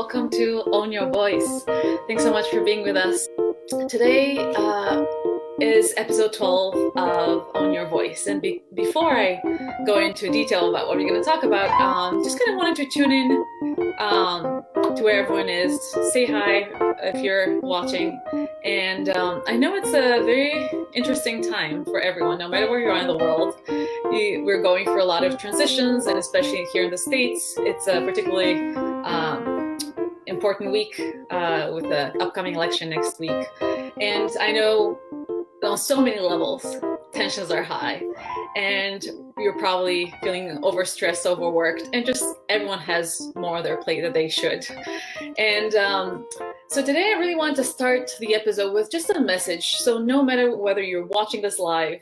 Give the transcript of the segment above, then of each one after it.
welcome to Own Your Voice. Thanks so much for being with us. Today is episode 12 of Own Your Voice. And before I go into detail about what we're going to talk about, just kind of wanted to tune in to where everyone is, say hi if you're watching. And I know it's a very interesting time for everyone, no matter where you are in the world. We're going through a lot of transitions, and especially here in the States, it's a particularly important week with the upcoming election next week. And I know on so many levels, tensions are high, and you're probably feeling overstressed, overworked, and just everyone has more on their plate than they should. And so today I really want to start the episode with just a message. So no matter whether you're watching this live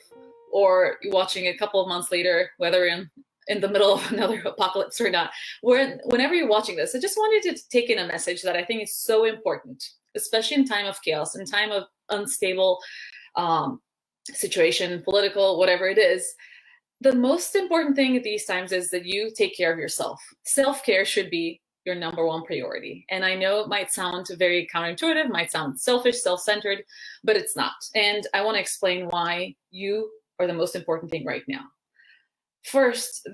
or you're watching a couple of months later, whether in the middle of another apocalypse or not, whenever you're watching this, I just wanted to take in a message that I think is so important, especially in time of chaos, in time of unstable situation, political, whatever it is. The most important thing at these times is that you take care of yourself. Self-care should be your number one priority. And I know it might sound very counterintuitive, might sound selfish, self-centered, but it's not. And I want to explain why you are the most important thing right now. First,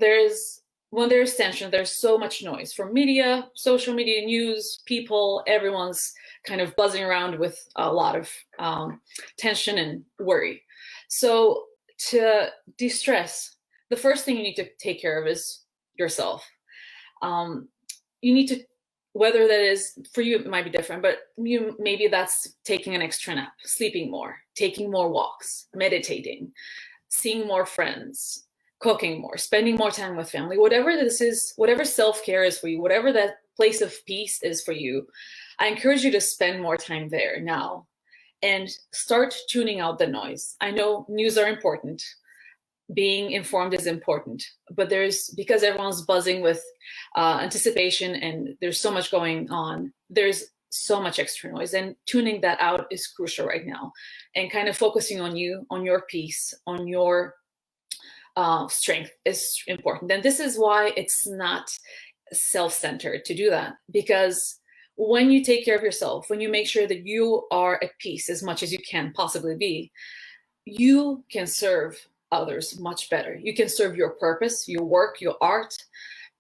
when there's tension, there's so much noise from media, social media, news, people, everyone's kind of buzzing around with a lot of tension and worry. So to de-stress, the first thing you need to take care of is yourself. You need to, whether that is, for you it might be different, but maybe that's taking an extra nap, sleeping more, taking more walks, meditating, seeing more friends, cooking more, spending more time with family, whatever this is, whatever self-care is for you, whatever that place of peace is for you, I encourage you to spend more time there now and start tuning out the noise. I know news are important. Being informed is important, but because everyone's buzzing with anticipation and there's so much going on, there's so much extra noise, and tuning that out is crucial right now, and kind of focusing on you, on your peace, on your strength is important. And this is why it's not self-centered to do that, because when you take care of yourself, when you make sure that you are at peace as much as you can possibly be, you can serve others much better. You can serve your purpose, your work, your art,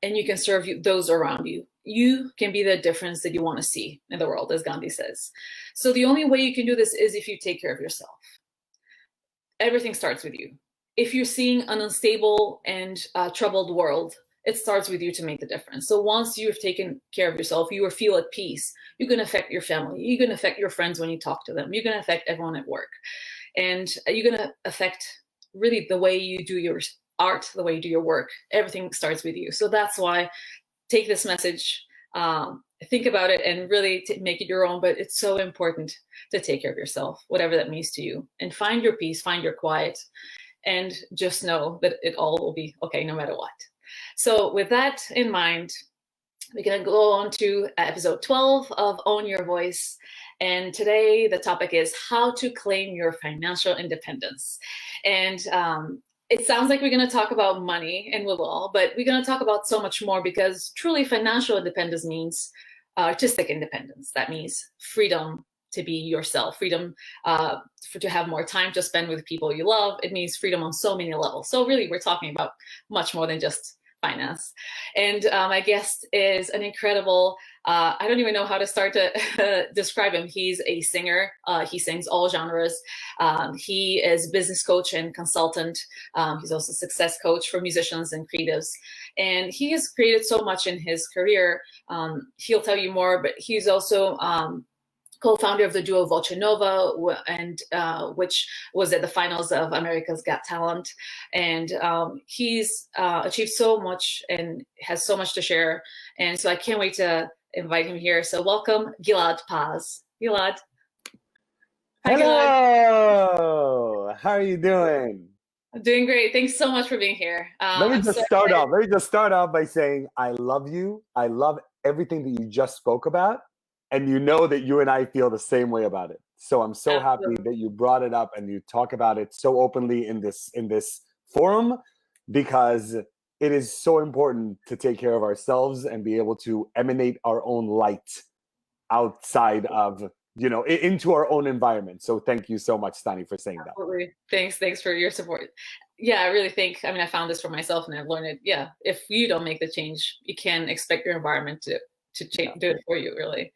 and you can serve those around you. You can be the difference that you want to see in the world, as Gandhi says. So the only way you can do this is if you take care of yourself. Everything starts with you. If you're seeing an unstable and troubled world, it starts with you to make the difference. So once you've taken care of yourself, you will feel at peace. You're going to affect your family. You're going to affect your friends when you talk to them. You're going to affect everyone at work. And you're going to affect really the way you do your art, the way you do your work. Everything starts with you. So that's why take this message, think about it, and really make it your own. But it's so important to take care of yourself, whatever that means to you, and find your peace, find your quiet, and just know that it all will be okay no matter what. So with that in mind, we're going to go on to episode 12 of Own Your Voice. And today the topic is how to claim your financial independence. And it sounds like we're going to talk about money, and we will, but we're going to talk about so much more, because truly financial independence means artistic independence. That means freedom to be yourself, freedom to have more time to spend with people you love. It means freedom on so many levels. So really, we're talking about much more than just finance. And my guest is an incredible, I don't even know how to start to describe him. He's a singer. He sings all genres. He is business coach and consultant. He's also a success coach for musicians and creatives. And he has created so much in his career. He'll tell you more, but he's also co-founder of the duo Voce Nova, and which was at the finals of America's Got Talent. And he's achieved so much and has so much to share. And so I can't wait to invite him here. So welcome, Gilad Paz. Gilad. Hi, hello. Gilad. How are you doing? I'm doing great. Thanks so much for being here. Let me just start off by saying I love you. I love everything that you just spoke about. And you know that you and I feel the same way about it. So I'm so happy that you brought it up and you talk about it so openly in this forum, because it is so important to take care of ourselves and be able to emanate our own light outside of, into our own environment. So thank you so much, Stani, for saying that. Absolutely. Thanks for your support. Yeah, I really think, I found this for myself and I've learned it. Yeah, if you don't make the change, you can't expect your environment to change, do it for you, really.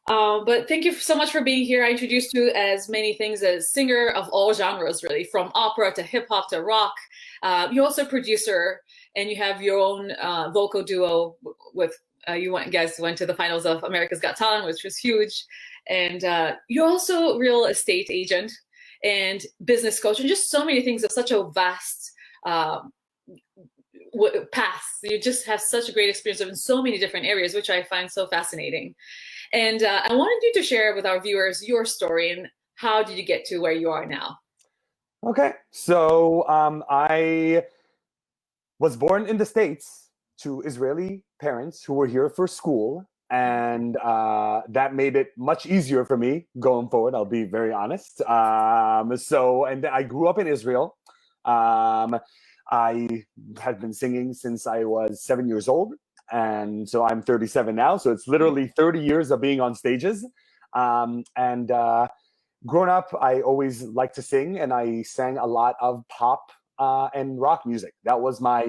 But thank you so much for being here. I introduced you as many things as singer of all genres, really, from opera to hip hop to rock. You're also a producer, and you have your own vocal duo with, you guys went to the finals of America's Got Talent, which was huge. And you're also a real estate agent and business coach, and just so many things of such a vast path. You just have such a great experience in so many different areas, which I find so fascinating. And I wanted you to share with our viewers your story and how did you get to where you are now? Okay, so I was born in the States to Israeli parents who were here for school, and that made it much easier for me going forward, I'll be very honest. And I grew up in Israel. I had been singing since I was 7 years old. And so I'm 37 now. So it's literally 30 years of being on stages. Growing up, I always liked to sing, and I sang a lot of pop and rock music. That was my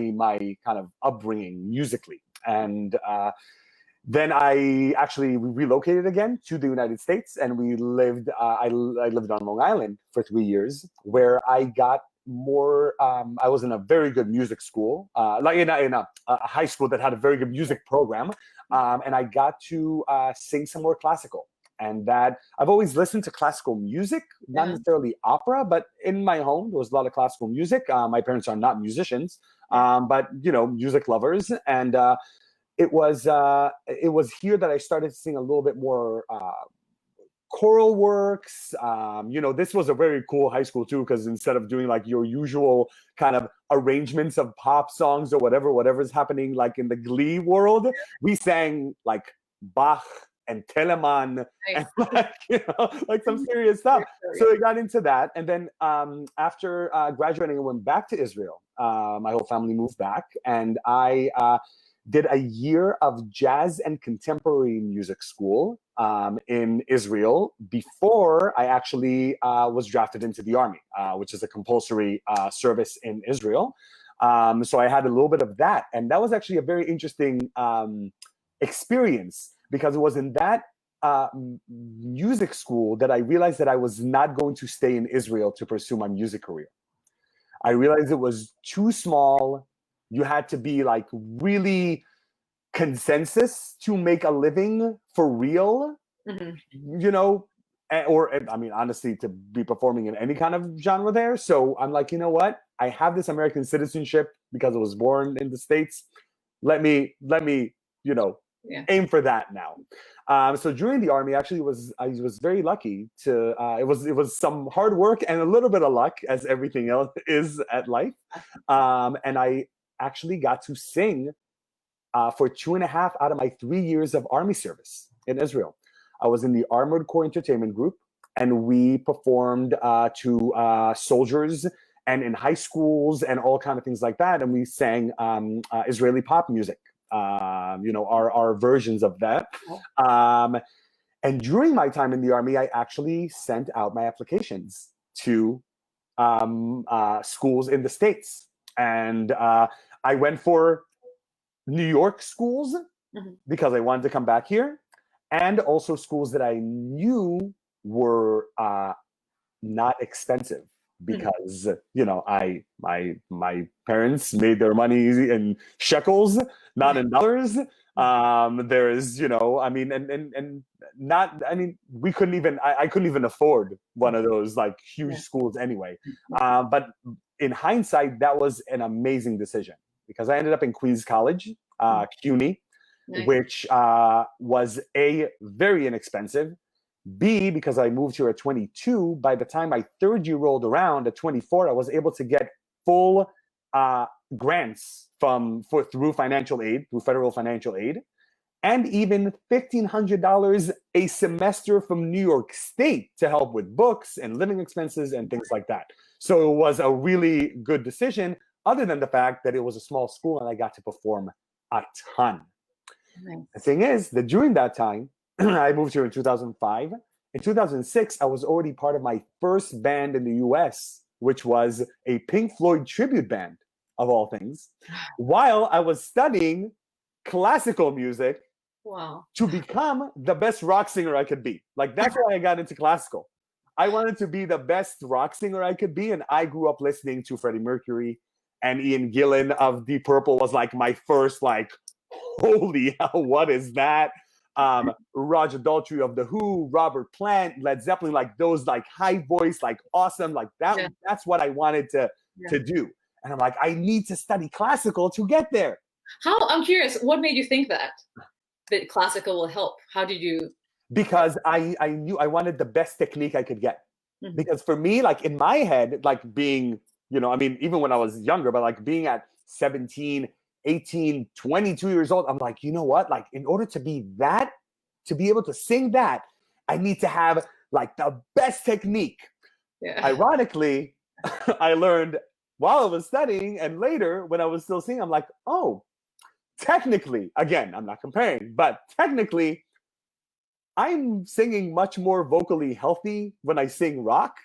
kind of upbringing musically. And then I actually relocated again to the United States, and we lived. I lived on Long Island for 3 years, where I got more. I was in a very good music school, like in a high school that had a very good music program, and I got to sing some more classical. And that I've always listened to classical music, not necessarily opera, but in my home there was a lot of classical music. My parents are not musicians, but music lovers, and it was here that I started to sing a little bit more choral works. This was a very cool high school too, because instead of doing like your usual kind of arrangements of pop songs or whatever's happening like in the Glee world, we sang like Bach and Telemann, and like some serious stuff. So I got into that, and then after graduating, I went back to Israel. My whole family moved back, and I did a year of jazz and contemporary music school in Israel before I actually was drafted into the army, which is a compulsory service in Israel. So I had a little bit of that, and that was actually a very interesting experience, because it was in that music school that I realized that I was not going to stay in Israel to pursue my music career. I realized it was too small. You had to be like really consensus to make a living for real, honestly, to be performing in any kind of genre there. So I'm like, you know what? I have this American citizenship because I was born in the States. Let me, aim for that now. So during the army, actually, I was very lucky to. It was some hard work and a little bit of luck, as everything else is at life. And I actually got to sing for 2.5 out of my 3 years of army service in Israel. I was in the Armored Corps Entertainment Group, and we performed to soldiers and in high schools and all kind of things like that. And we sang Israeli pop music. Our versions of that. And during my time in the army, I actually sent out my applications to schools in the States. And I went for New York schools because I wanted to come back here, and also schools that I knew were not expensive. Because my parents made their money in shekels, not in dollars. We couldn't even. I couldn't even afford one of those like huge schools anyway. But in hindsight, that was an amazing decision, because I ended up in Queens College, CUNY, which was A, very inexpensive. B, because I moved here at 22, by the time my third year rolled around at 24, I was able to get full grants through federal financial aid, and even $1,500 a semester from New York State to help with books and living expenses and things like that. So it was a really good decision. other than the fact that it was a small school and I got to perform a ton. Nice. The thing is that during that time, I moved here in 2005. In 2006, I was already part of my first band in the US, which was a Pink Floyd tribute band, of all things, while I was studying classical music. Wow. To become the best rock singer I could be. Like, that's why I got into classical. I wanted to be the best rock singer I could be, and I grew up listening to Freddie Mercury, and Ian Gillan of Deep Purple was like my first, like, holy hell, what is that? Roger Daltrey of The Who, Robert Plant, Led Zeppelin, like those like high voice, like awesome, like that. Yeah. That's what I wanted to do. And I'm like, I need to study classical to get there. I'm curious, what made you think that classical will help? How did you? Because I knew I wanted the best technique I could get. Mm-hmm. Because for me, like in my head, like being, you know, I mean, even when I was younger, but like being at 17, 18, 22 years old, I'm like, you know what? Like, in order to be that, to be able to sing that, I need to have like the best technique. Yeah. Ironically, I learned while I was studying, and later when I was still singing, I'm like, oh, technically, again, I'm not comparing, but technically, I'm singing much more vocally healthy when I sing rock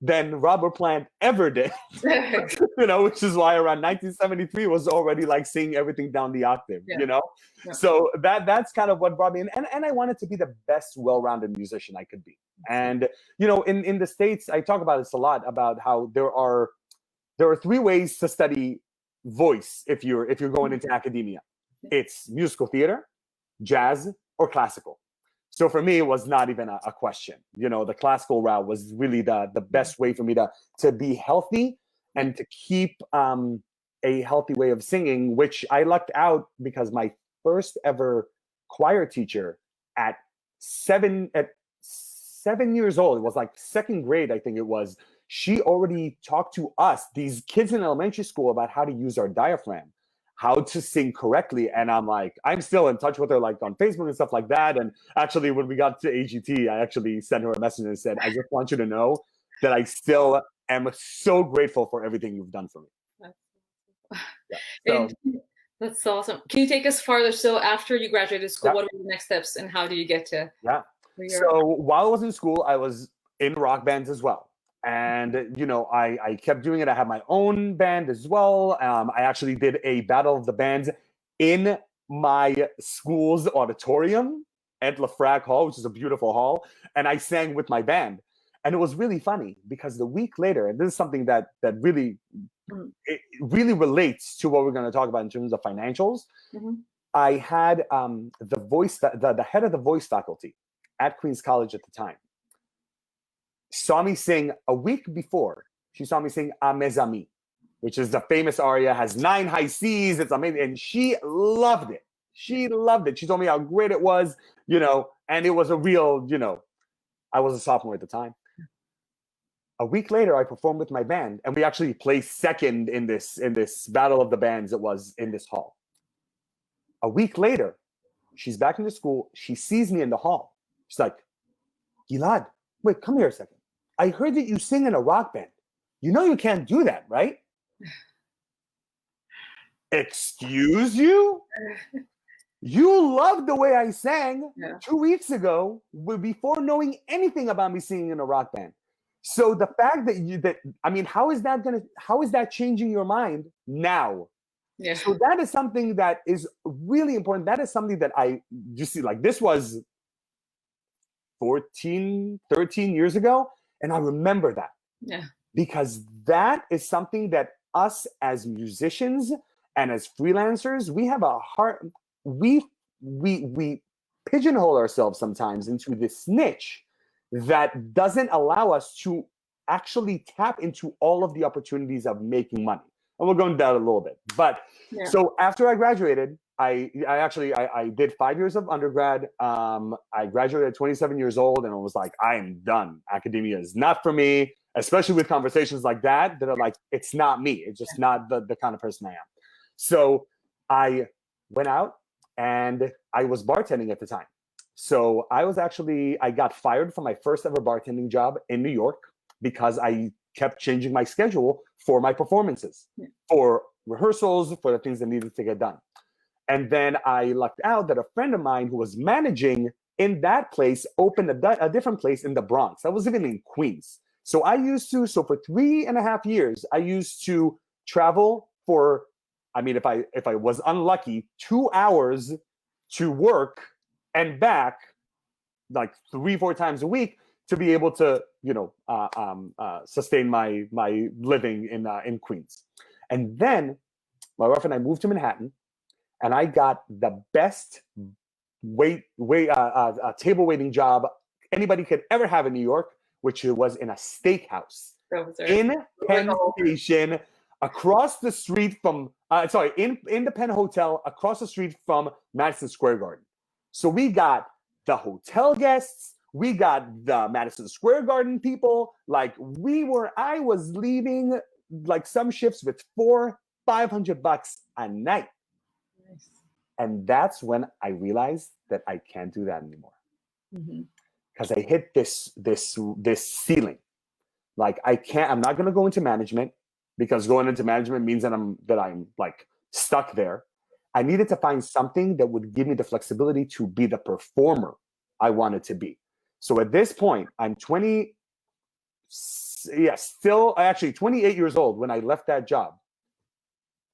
than Robert Plant ever did. You know, which is why around 1973 was already like singing everything down the octave, you know? Yeah. So that's kind of what brought me in. And I wanted to be the best well-rounded musician I could be. And, you know, in the States, I talk about this a lot, about how there are 3 ways to study voice if you're going into academia. It's musical theater, jazz, or classical. So for me, it was not even a question. You know, the classical route was really the best way for me to be healthy and to keep a healthy way of singing, which I lucked out because my first ever choir teacher at 7 years old, it was like 2nd grade, I think it was, she already talked to us, these kids in elementary school, about how to use our diaphragm, how to sing correctly. And I'm like, I'm still in touch with her, like on Facebook and stuff like that. And actually, when we got to AGT, I actually sent her a message and said, I just want you to know that I still am so grateful for everything you've done for me. Yeah. So, that's awesome. Can you take us farther? So after you graduated school, what were the next steps and how do you get to? Yeah. So while I was in school, I was in rock bands as well. And, you know, I kept doing it. I had my own band as well. I actually did a battle of the bands in my school's auditorium at Lafrac Hall, which is a beautiful hall. And I sang with my band. And it was really funny because the week later, and this is something that really, it really relates to what we're going to talk about in terms of financials. Mm-hmm. I had the head of the voice faculty at Queens College at the time saw me sing a week before. She saw me sing "À Mes Amis," which is the famous aria, has 9 high C's. It's amazing. And she loved it. She loved it. She told me how great it was, you know, and it was a real, you know, I was a sophomore at the time. A week later, I performed with my band, and we actually placed 2nd in this battle of the bands. It was in this hall. A week later, she's back in the school. She sees me in the hall. She's like, Gilad, wait, come here a second. I heard that you sing in a rock band. You know you can't do that, right? Excuse you? You loved the way I sang 2 weeks ago before knowing anything about me singing in a rock band. So the fact that I mean, how is that changing your mind now? Yeah. So that is something that is really important. That is something that you see, like, this was 14, 13 years ago. And I remember that. Yeah. Because that is something that us as musicians and as freelancers, we have a hard, we pigeonhole ourselves sometimes into this niche that doesn't allow us to actually tap into all of the opportunities of making money. And we'll go into that a little bit. But so after I graduated, I did 5 years of undergrad. I graduated at 27 years old, and I was like, I am done. Academia is not for me, especially with conversations like that are like, it's not me. It's just not the kind of person I am. So I went out and I was bartending at the time. So I got fired from my first ever bartending job in New York because I kept changing my schedule for my performances, for rehearsals, for the things that needed to get done. And then I lucked out that a friend of mine who was managing in that place opened a different place in the Bronx. I was living in Queens. So for 3.5 years, I used to travel for, I mean, if I was unlucky, 2 hours to work and back, like 3-4 times a week, to be able to, sustain my living in Queens. And then my wife and I moved to Manhattan, and I got the best table waiting job anybody could ever have in New York, which was in a steakhouse in Penn Station, across the street from in the Penn Hotel, across the street from Madison Square Garden. So we got the hotel guests, we got the Madison Square Garden people. Like I was leaving like some shifts with $400-500 a night. Nice. And that's when I realized that I can't do that anymore. Because I hit this ceiling. Like I'm not gonna go into management, because going into management means that I'm like stuck there. I needed to find something that would give me the flexibility to be the performer I wanted to be. So at this point, I'm 28 years old when I left that job,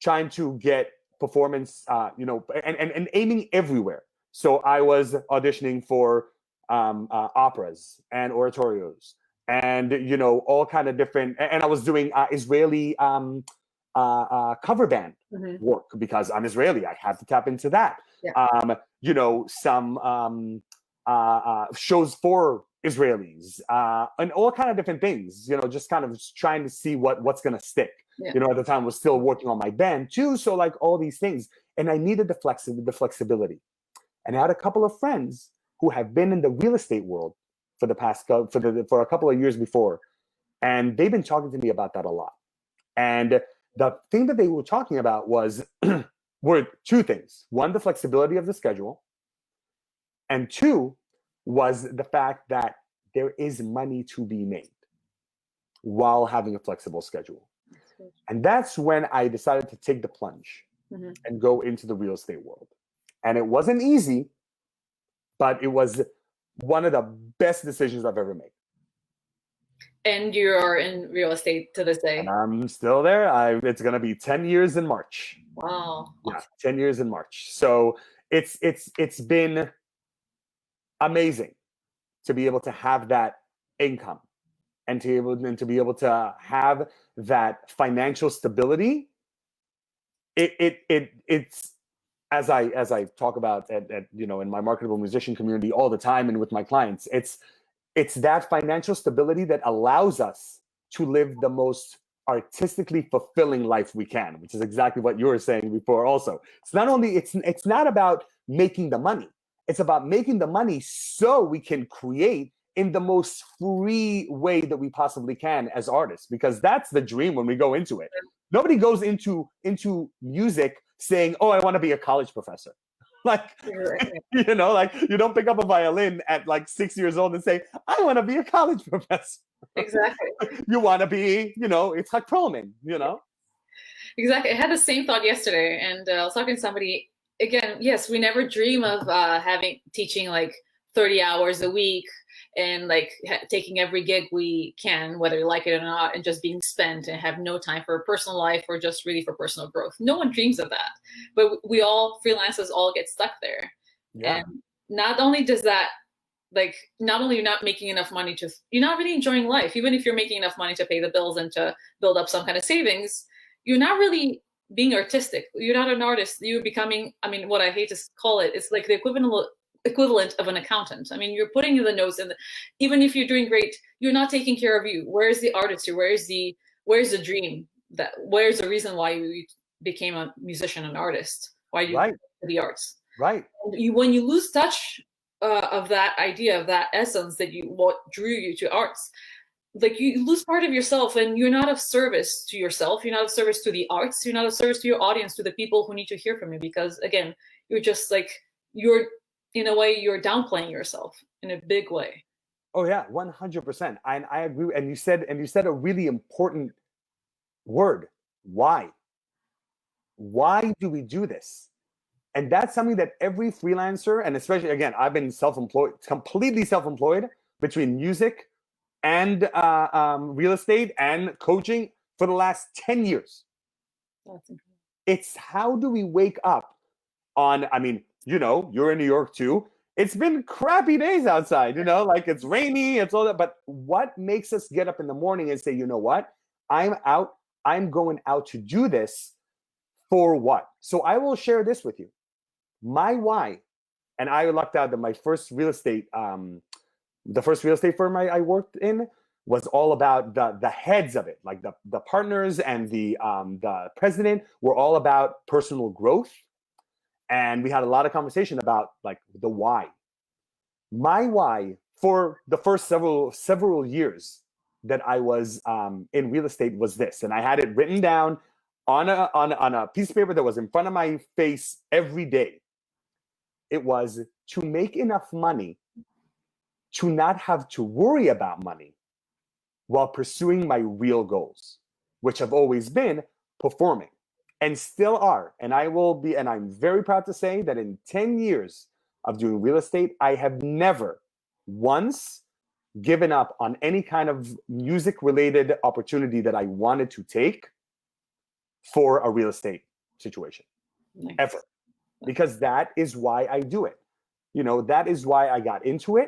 trying to get performance, and aiming everywhere. So I was auditioning for operas and oratorios, and all kind of different. And I was doing Israeli cover band work, because I'm Israeli. I have to tap into that. Yeah. Some shows for Israelis, and all kind of different things. Just kind of trying to see what's gonna stick. Yeah. At the time I was still working on my band too, so like all these things, and I needed the flexibility. And I had a couple of friends who have been in the real estate world for a couple of years before, and they've been talking to me about that a lot. And the thing that they were talking about were two things. One, the flexibility of the schedule, and two was the fact that there is money to be made while having a flexible schedule. And that's when I decided to take the plunge and go into the real estate world. And it wasn't easy, but it was one of the best decisions I've ever made. And you are in real estate to this day? And I'm still there. It's going to be 10 years in March. Wow. Yeah, 10 years in March. So it's been amazing to be able to have that income, and to be able to have that financial stability. It's as I talk about at in my Marketable Musician community all the time, and with my clients, it's that financial stability that allows us to live the most artistically fulfilling life we can, which is exactly what you were saying before. Also, it's not about making the money. It's about making the money so we can create in the most free way that we possibly can as artists, because that's the dream when we go into it. Nobody goes into music saying, "Oh, I want to be a college professor." Like, like you don't pick up a violin at like 6 years old and say, "I want to be a college professor." Exactly. You want to be, it's like Perlman, Exactly. I had the same thought yesterday, and I was talking to somebody. Again, yes, we never dream of teaching like 30 hours a week and like taking every gig we can, whether you like it or not, and just being spent and have no time for personal life or just really for personal growth. No one dreams of that, but we all freelancers all get stuck there. Yeah. And not only does that, not only you're not making enough money you're not really enjoying life. Even if you're making enough money to pay the bills and to build up some kind of savings, you're not really being artistic. You're not an artist. You're becoming, what I hate to call it, it's like the equivalent of an accountant. You're putting in the notes, and even if you're doing great, you're not taking care of you. Where's the artistry? Where's the dream? Where's the reason why you became a musician, an artist? Why you right. the arts? Right. And when you lose touch of that idea, of that essence what drew you to arts, like you lose part of yourself, and you're not of service to yourself. You're not of service to the arts. You're not of service to your audience, to the people who need to hear from you. Because again, you're just like, in a way, you're downplaying yourself in a big way. Oh yeah, 100%. And I agree. And you said a really important word. Why? Why do we do this? And that's something that every freelancer, and especially, again, I've been self-employed, completely self-employed between music and real estate and coaching for the last 10 years. It's how do we wake up on, I mean, you know, you're in New York too. It's been crappy days outside, you know, like it's rainy, it's all that. But what makes us get up in the morning and say, you know what, I'm going out to do this for what? So I will share this with you. My why, and I lucked out that my first real estate, the first real estate firm I worked in was all about the heads of it, like the partners and the president were all about personal growth. And we had a lot of conversation about like the why. My why for the first several years that I was in real estate was this, and I had it written down on a piece of paper that was in front of my face every day. It was to make enough money to not have to worry about money while pursuing my real goals, which have always been performing and still are. And I will be, and I'm very proud to say that in 10 years of doing real estate, I have never once given up on any kind of music related opportunity that I wanted to take for a real estate situation. Nice. Ever. Because that is why I do it. You know, that is why I got into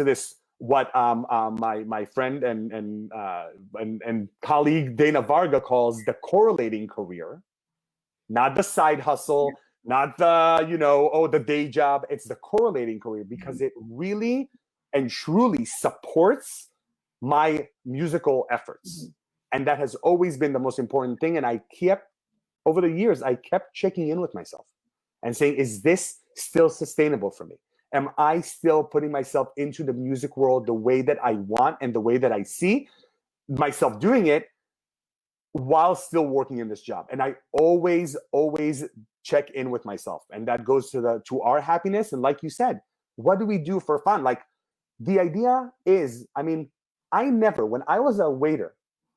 this, what my friend and colleague Dana Varga calls the correlating career, not the side hustle, not the, you know, oh, the day job. It's the correlating career because it really and truly supports my musical efforts. And that has always been the most important thing. And over the years, I kept checking in with myself and saying, is this still sustainable for me? Am I still putting myself into the music world the way that I want and the way that I see myself doing it while still working in this job? And I always check in with myself. And that goes to our happiness. And like you said, what do we do for fun? Like the idea is, I mean, when I was a waiter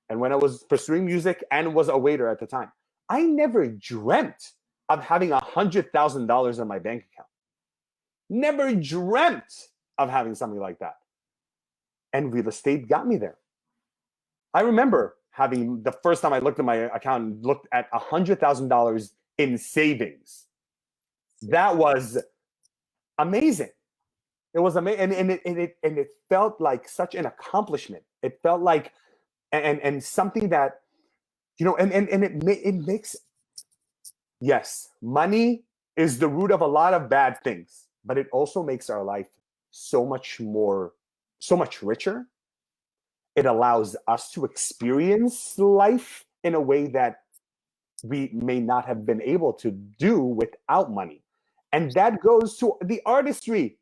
and when I was pursuing music and was a waiter at the time, I never dreamt of having $100,000 in my bank account. Never dreamt of having something like that. And real estate got me there. I remember having the first time I looked at my account and looked at $100,000 in savings. That was amazing. It was amazing, and it felt like such an accomplishment. It felt like and something that, you know, and it makes, yes, money is the root of a lot of bad things, but it also makes our life so much richer. It allows us to experience life in a way that we may not have been able to do without money. And that goes to the artistry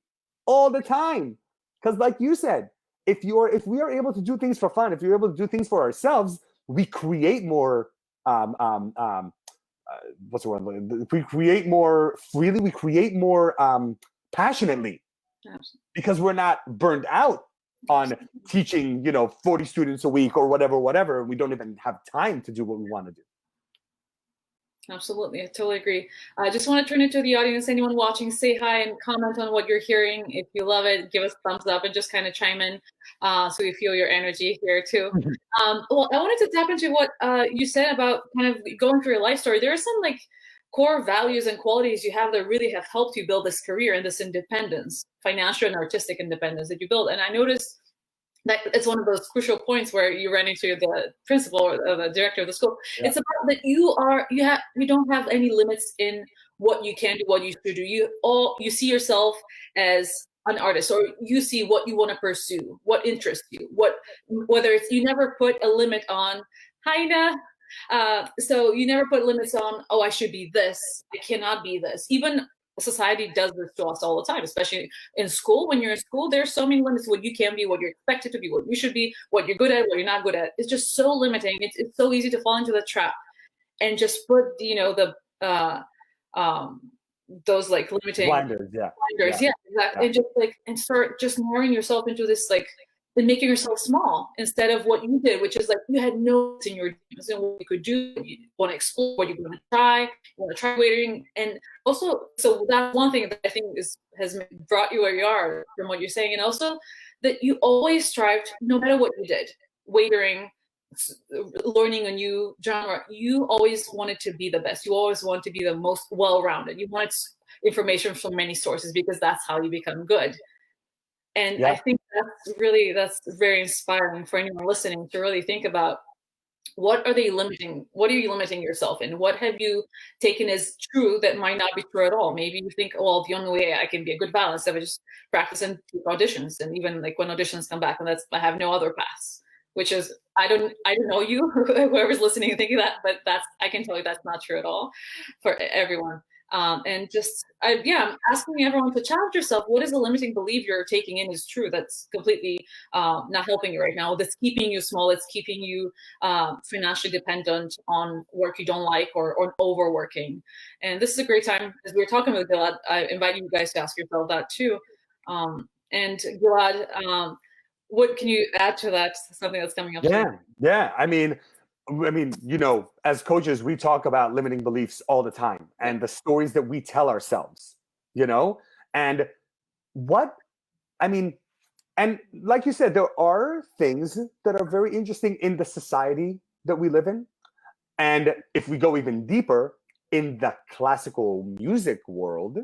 all the time. Because like you said, if we are able to do things for fun, if you're able to do things for ourselves, we create more what's the word? We create more freely, we create more passionately. Absolutely. Because we're not burned out on teaching, you know, 40 students a week or whatever. We don't even have time to do what we want to do. Absolutely, I totally agree. I just want to turn it to the audience. Anyone watching, say hi and comment on what you're hearing. If you love it, give us a thumbs up and just kind of chime in so we feel your energy here too. Well, I wanted to tap into what you said about kind of going through your life story. There are some like core values and qualities you have that really have helped you build this career and this independence, financial and artistic independence that you build. And I noticed that it's one of those crucial points where you run into the principal or the director of the school. Yeah. It's about that you don't have any limits in what you can do, what you should do. You see yourself as an artist, or you see what you want to pursue, what interests you, whether it's, you never put a limit on, so you never put limits on, oh, I should be this, I cannot be this. Even society does this to us all the time, especially in school. When you're in school, there's so many limits to what you can be, what you're expected to be, what you should be, what you're good at, what you're not good at. It's just so limiting. It's so easy to fall into the trap and just put, you know, those like limiting blinders, yeah, exactly. Yeah. And just like, and start just narrowing yourself into this like and making yourself small instead of what you did, which is like you had no in your dreams and what you could do. You want to explore, what you want to try waitering. And also, so that's one thing that I think has brought you where you are from what you're saying. And also that you always strived, no matter what you did, waitering, learning a new genre, you always wanted to be the best. You always want to be the most well-rounded. You wanted information from many sources because that's how you become good. And I think that's very inspiring for anyone listening to really think about what are you limiting yourself in? What have you taken as true that might not be true at all? Maybe you think, well, the only way I can be a good balance is if I just practice and do auditions. And even like when auditions come back, and I have no other paths, which is, I don't know you, whoever's listening and thinking that, but I can tell you that's not true at all for everyone. And just, I'm asking everyone to challenge yourself. What is the limiting belief you're taking in is true that's completely not helping you right now? That's keeping you small. It's keeping you financially dependent on work you don't like or overworking. And this is a great time, as we were talking about Gilad, I invite you guys to ask yourself that too. And Gilad, what can you add to that? Something that's coming up? Yeah. I mean, you know, as coaches, we talk about limiting beliefs all the time and the stories that we tell ourselves, you know, and and like you said, there are things that are very interesting in the society that we live in. And if we go even deeper in the classical music world,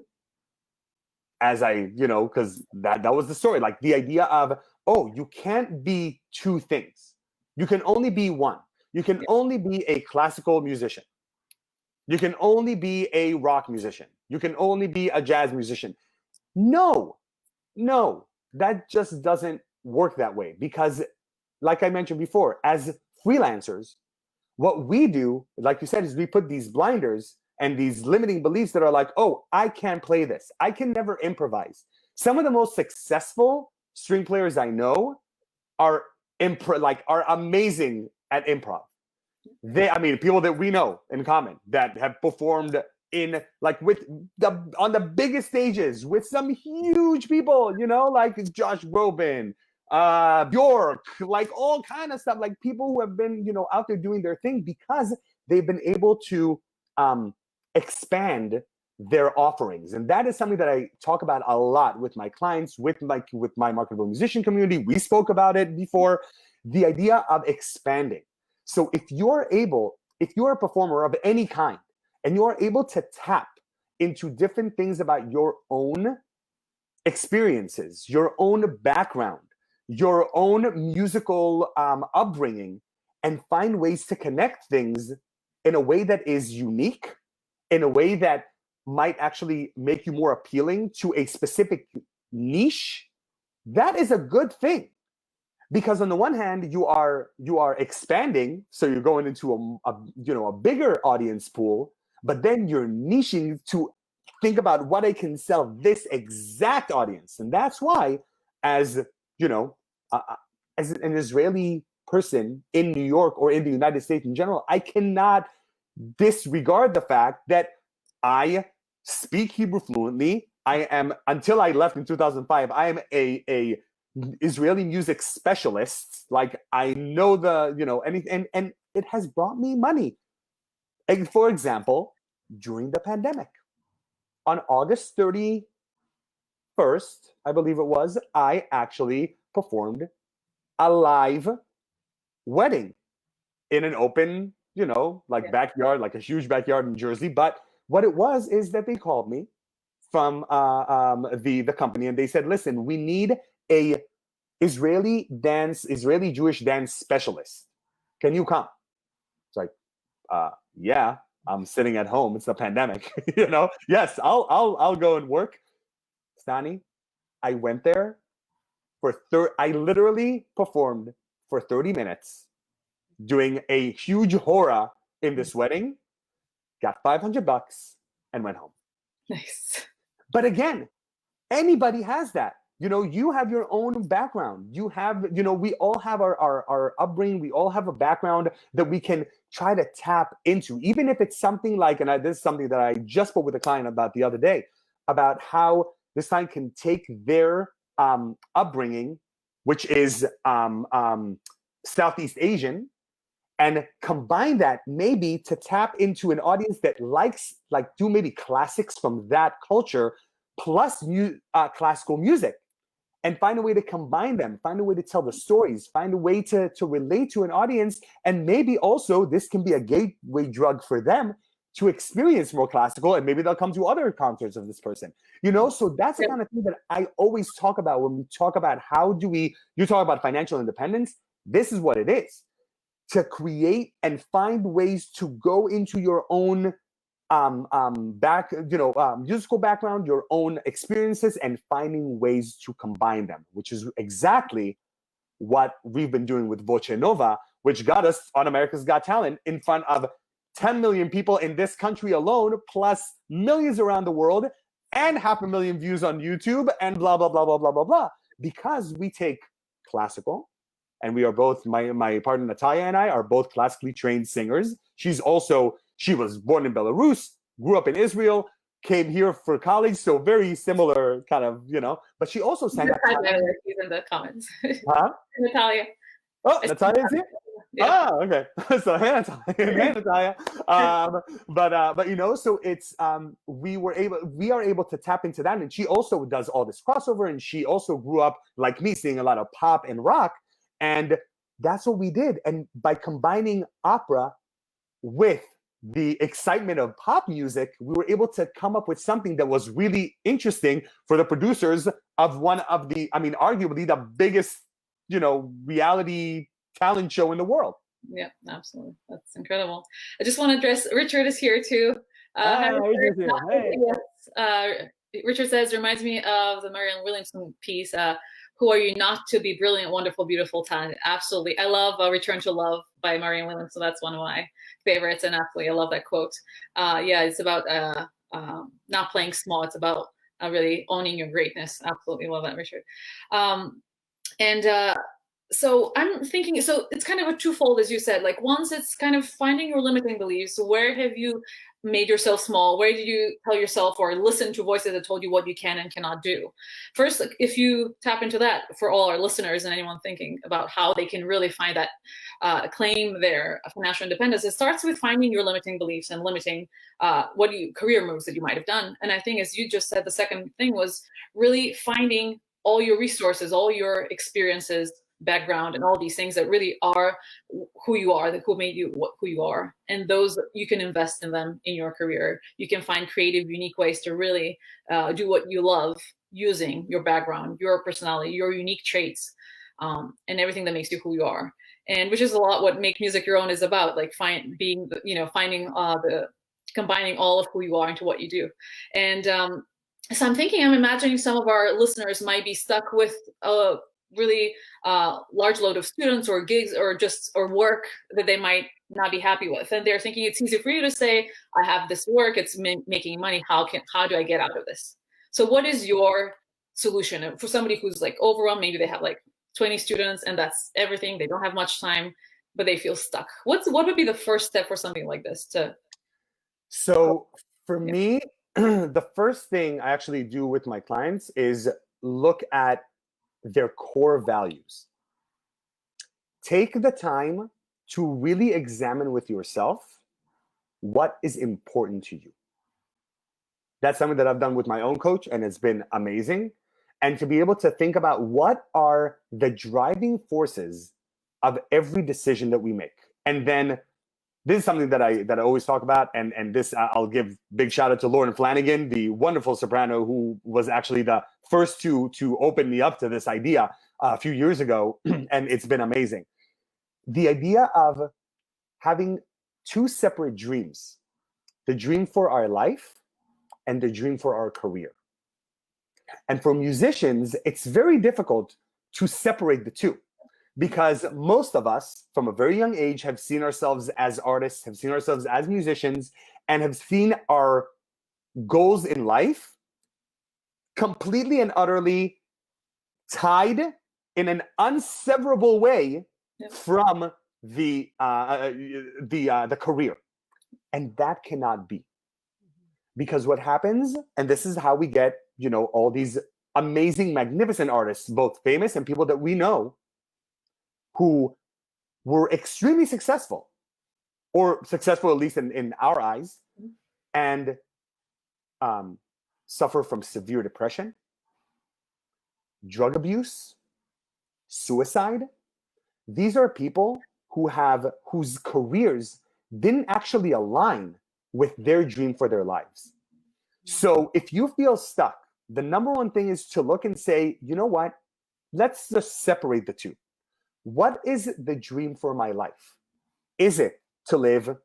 because that was the story, like the idea of, you can't be two things. You can only be one. You can only be a classical musician. You can only be a rock musician. You can only be a jazz musician. No, that just doesn't work that way, because like I mentioned before, as freelancers, what we do, like you said, is we put these blinders and these limiting beliefs that are like, I can't play this. I can never improvise. Some of the most successful string players I know are amazing at improv. People that we know in common that have performed on the biggest stages with some huge people, like Josh Groban, Bjork, like all kind of stuff, like people who have been, out there doing their thing because they've been able to expand their offerings. And that is something that I talk about a lot with my clients, with my Marketable Musician community. We spoke about it before, the idea of expanding. So if you're a performer of any kind and you're able to tap into different things about your own experiences, your own background, your own musical upbringing, and find ways to connect things in a way that is unique, in a way that might actually make you more appealing to a specific niche, that is a good thing. Because on the one hand, you are expanding, so you're going into a bigger audience pool, but then you're niching to think about what I can sell this exact audience. And that's why, as an Israeli person in New York or in the United States in general, I cannot disregard the fact that I speak Hebrew fluently. I am, until I left in 2005, I am a Israeli music specialist. Like, I know anything, and it has brought me money. And for example, during the pandemic, on August 31st, I believe it was, I actually performed a live wedding in an open, backyard, like a huge backyard in Jersey. But what it was is that they called me from the company, and they said, listen, we need a Israeli Jewish dance specialist. Can you come? It's like, yeah, I'm sitting at home. It's a pandemic, Yes, I'll go and work. Stani, I went there I literally performed for 30 minutes doing a huge hora in this wedding, got $500 and went home. Nice. But again, anybody has that. You have your own background. You have, we all have our upbringing. We all have a background that we can try to tap into, even if it's something like, this is something that I just spoke with a client about the other day, about how this client can take their upbringing which is Southeast Asian, and combine that maybe to tap into an audience that likes, like, do maybe classics from that culture plus classical music, and find a way to combine them, find a way to tell the stories, find a way to relate to an audience. And maybe also this can be a gateway drug for them to experience more classical, and maybe they'll come to other concerts of this person. So that's the kind of thing that I always talk about when we talk about you talk about financial independence. This is what it is. To create and find ways to go into your own musical background, your own experiences, and finding ways to combine them, which is exactly what we've been doing with Voce Nova, which got us on America's Got Talent in front of 10 million people in this country alone, plus millions around the world, and 500,000 views on YouTube, and blah, blah, blah, blah, blah, blah, blah. Because we take classical, and we are both, my partner Natalia and I are both classically trained singers. She was born in Belarus, grew up in Israel, came here for college, so very similar kind of, but she also sang. She's in the comments. Huh? Natalia. Oh, Natalia's here? Yeah. Oh, okay. So hey, Natalia. So it's we are able to tap into that, and she also does all this crossover, and she also grew up like me, singing a lot of pop and rock, and that's what we did. And by combining opera with the excitement of pop music, we were able to come up with something that was really interesting for the producers of one of the, arguably the biggest, reality talent show in the world. Yeah, absolutely. That's incredible. I just want to address, Richard is here too. Richard's here. Hey. Yes. Richard says, reminds me of the Marianne Williamson piece, who are you not to be brilliant, wonderful, beautiful, talented? Absolutely. I love Return to Love by Marianne Williamson. That's one of my favorites, and absolutely, I love that quote. It's about not playing small. It's about really owning your greatness. Absolutely love that, Richard. So I'm thinking, so it's kind of a twofold, as you said. Like, once it's kind of finding your limiting beliefs. Where have you made yourself small? Where did you tell yourself or listen to voices that told you what you can and cannot do? First, like, if you tap into that, for all our listeners and anyone thinking about how they can really find that, claim their financial independence, it starts with finding your limiting beliefs and limiting career moves that you might have done. And I think, as you just said, the second thing was really finding all your resources, all your experiences, background, and all these things that really are who you are, who made you who you are. And those, you can invest in them in your career. You can find creative, unique ways to really do what you love using your background, your personality, your unique traits, and everything that makes you who you are. And which is a lot what Make Music Your Own is about, like finding combining all of who you are into what you do. And so I'm imagining some of our listeners might be stuck with a really large load of students or gigs or work that they might not be happy with, and they're thinking it's easy for you to say, I have this work, it's making money, how do I get out of this? So what is your solution for somebody who's like overwhelmed? Maybe they have like 20 students and that's everything, they don't have much time, but they feel stuck. What would be the first step for something like this? So for me, the first thing I actually do with my clients is look at their core values. Take the time to really examine with yourself what is important to you. That's something that I've done with my own coach, and it's been amazing. And to be able to think about what are the driving forces of every decision that we make. And then this is something that I always talk about, and this I'll give big shout out to Lauren Flanagan, the wonderful soprano who was actually the first to open me up to this idea a few years ago, and it's been amazing. The idea of having two separate dreams, the dream for our life and the dream for our career. And for musicians, it's very difficult to separate the two, because most of us from a very young age have seen ourselves as artists, have seen ourselves as musicians, and have seen our goals in life completely and utterly tied in an unseverable way from the career. And that cannot be. Because what happens, and this is how we get, all these amazing, magnificent artists, both famous and people that we know, who were extremely successful, or successful at least in our eyes, and suffer from severe depression, drug abuse, suicide. These are people whose careers didn't actually align with their dream for their lives. So if you feel stuck, the number one thing is to look and say, you know what? Let's just separate the two. What is the dream for my life? Is it to live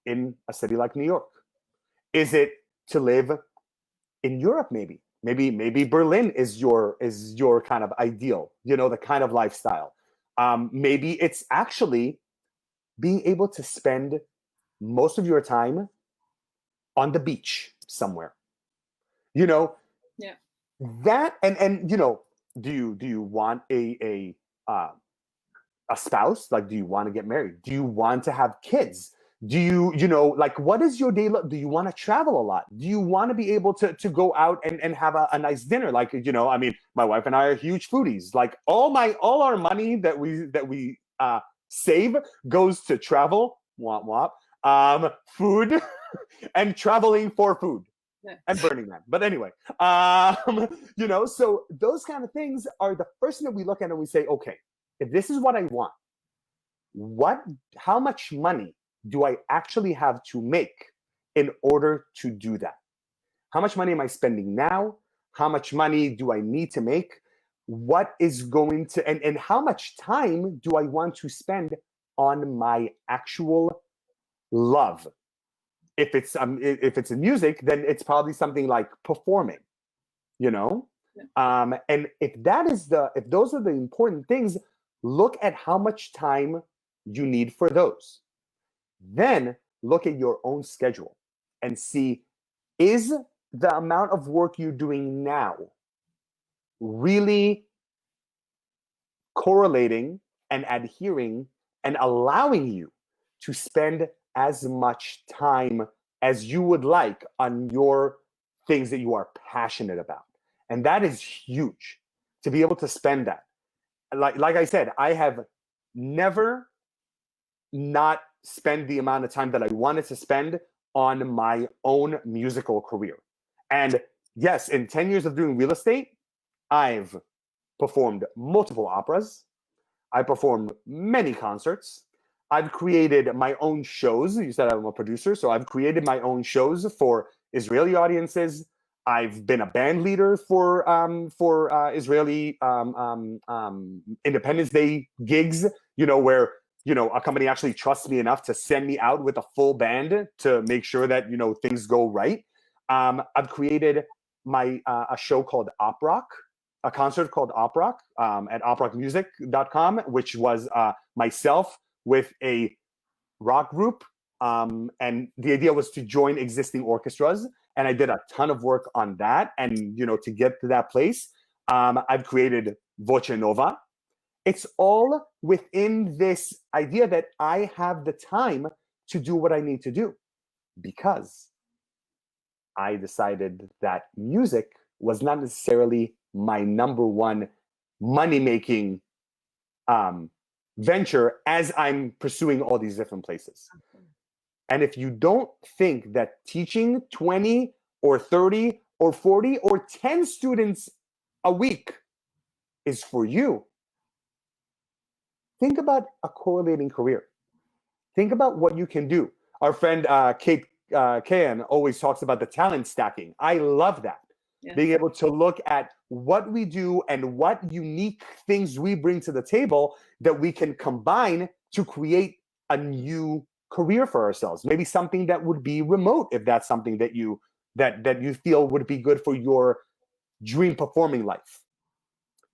in a city like New York? Is it to live in Europe, maybe? Maybe Berlin is your kind of ideal, the kind of lifestyle. Maybe it's actually being able to spend most of your time on the beach somewhere. Yeah. That and do you want a spouse? Like, do you want to get married? Do you want to have kids? Do you like, what is your day? Do you want to travel a lot? Do you want to be able to go out and have a nice dinner? Like, I mean, my wife and I are huge foodies. Like, all our money that we save goes to travel, womp womp, food, and traveling for food. And Burning Man. But anyway, so those kind of things are the first thing that we look at and we say, okay, if this is what I want, how much money do I actually have to make in order to do that? How much money am I spending now? How much money do I need to make? What is going to, and how much time do I want to spend on my actual love? If it's in music, then it's probably something like performing, and if those are the important things, look at how much time you need for those. Then look at your own schedule and see, is the amount of work you're doing now really correlating and adhering and allowing you to spend as much time as you would like on your things that you are passionate about? And that is huge, to be able to spend that. Like I said, I have never not spent the amount of time that I wanted to spend on my own musical career. And yes, in 10 years of doing real estate, I've performed multiple operas. I performed many concerts. I've created my own shows. You said I'm a producer, so I've created my own shows for Israeli audiences. I've been a band leader for Israeli Independence Day gigs, where a company actually trusts me enough to send me out with a full band to make sure that things go right. I've created a show called Oprock, a concert called Oprock at oprockmusic.com, which was myself with a rock group, and the idea was to join existing orchestras, and I did a ton of work on that, and to get to that place. I've created Voce Nova. It's all within this idea that I have the time to do what I need to do, because I decided that music was not necessarily my number one money-making venture as I'm pursuing all these different places. And if you don't think that teaching 20 or 30 or 40 or 10 students a week is for you, think about a correlating career. Think about what you can do. Our friend 𝐂𝐥𝐚𝐢𝐦 always talks about the talent stacking. I love that. Yeah. Being able to look at what we do and what unique things we bring to the table that we can combine to create a new career for ourselves. Maybe something that would be remote, if that's something that you feel would be good for your dream performing life.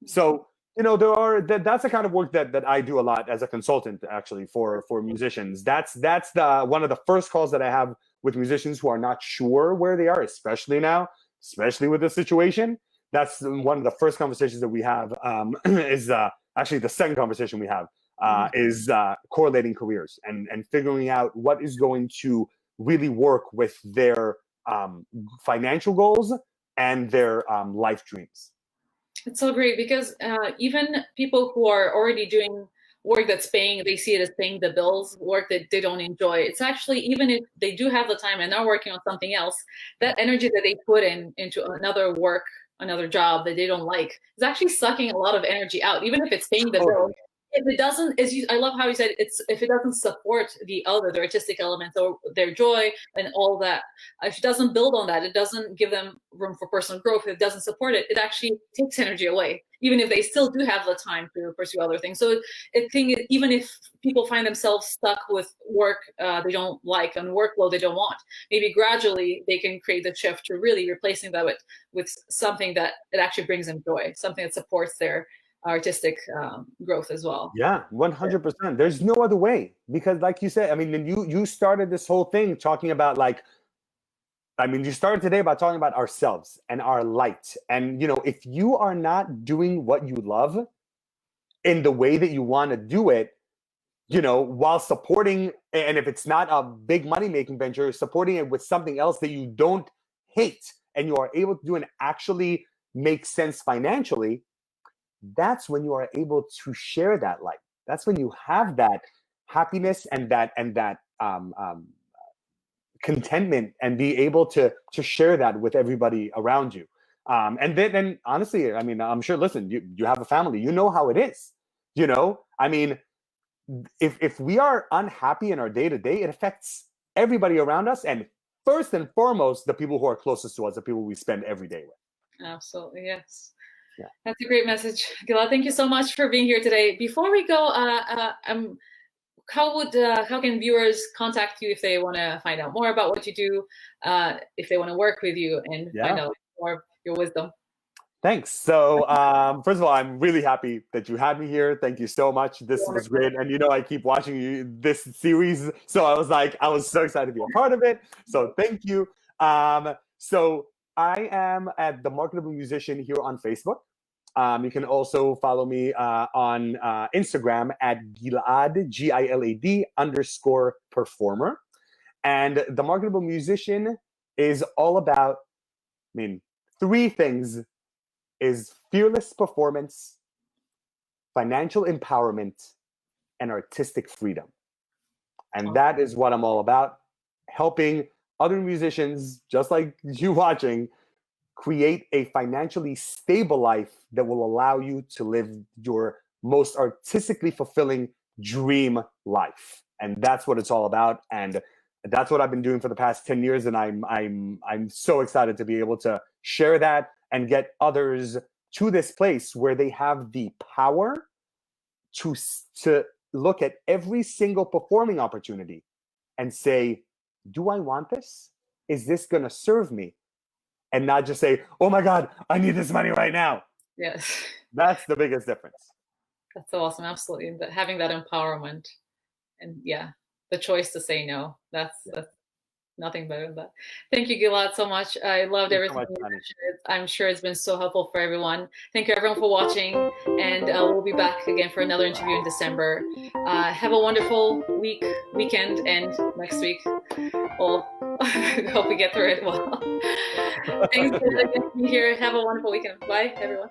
So that's the kind of work that I do a lot as a consultant, actually, for musicians. That's the one of the first calls that I have with musicians who are not sure where they are, especially now, especially with this situation. That's one of the first conversations that we have. Is actually the second conversation we have is correlating careers and figuring out what is going to really work with their financial goals and their life dreams. It's so great because even people who are already doing work that's paying, they see it as paying the bills, work that they don't enjoy. It's actually, even if they do have the time and are working on something else, that energy that they put into another work, another job that they don't like, is actually sucking a lot of energy out, even if it's paying the bill. Totally. If it doesn't, I love how you said if it doesn't support the artistic elements or their joy and all that, if it doesn't build on that, it doesn't give them room for personal growth, it doesn't support it, it actually takes energy away, even if they still do have the time to pursue other things. So I think even if people find themselves stuck with work they don't like and workload they don't want, maybe gradually they can create the shift to really replacing that with something that it actually brings them joy, something that supports their artistic growth as well. Yeah, 100%. There's no other way, because like you said, I mean, you started this whole thing talking about you started today by talking about ourselves and our light. And, if you are not doing what you love in the way that you want to do it, while supporting, and if it's not a big money-making venture, supporting it with something else that you don't hate and you are able to do and actually make sense financially, that's when you are able to share that light. That's when you have that happiness and that contentment, and be able to share that with everybody around you. And then honestly, I mean, I'm sure, listen, you have a family, you know how it is. I mean, if we are unhappy in our day-to-day, it affects everybody around us, and first and foremost, the people who are closest to us, the people we spend every day with. Absolutely, yes. Yeah. That's a great message, Gilad. Thank you so much for being here today. Before we go, how can viewers contact you if they want to find out more about what you do, if they want to work with you and find out more of your wisdom? Thanks. So first of all, I'm really happy that you had me here. Thank you so much. This was great. And I keep watching this series, so I was so excited to be a part of it. So thank you. So I am at the Marketable Musician here on Facebook. You can also follow me on Instagram at Gilad, Gilad _performer. And the Marketable Musician is all about, three things: is fearless performance, financial empowerment, and artistic freedom. And that is what I'm all about, helping other musicians, just like you watching, create a financially stable life that will allow you to live your most artistically fulfilling dream life. And that's what it's all about. And that's what I've been doing for the past 10 years. And I'm so excited to be able to share that and get others to this place where they have the power to look at every single performing opportunity and say, do I want this? Is this going to serve me? And not just say, oh my God, I need this money right now. Yes. That's the biggest difference. That's so awesome. Absolutely. But having that empowerment and the choice to say no, that's nothing better than that. Thank you, Gilad, so much. I loved everything you mentioned. I'm sure it's been so helpful for everyone. Thank you, everyone, for watching. And we'll be back again for another interview in December. Have a wonderful weekend, and next week we'll hope we get through it well. Thanks for being here. Have a wonderful weekend. Bye, everyone.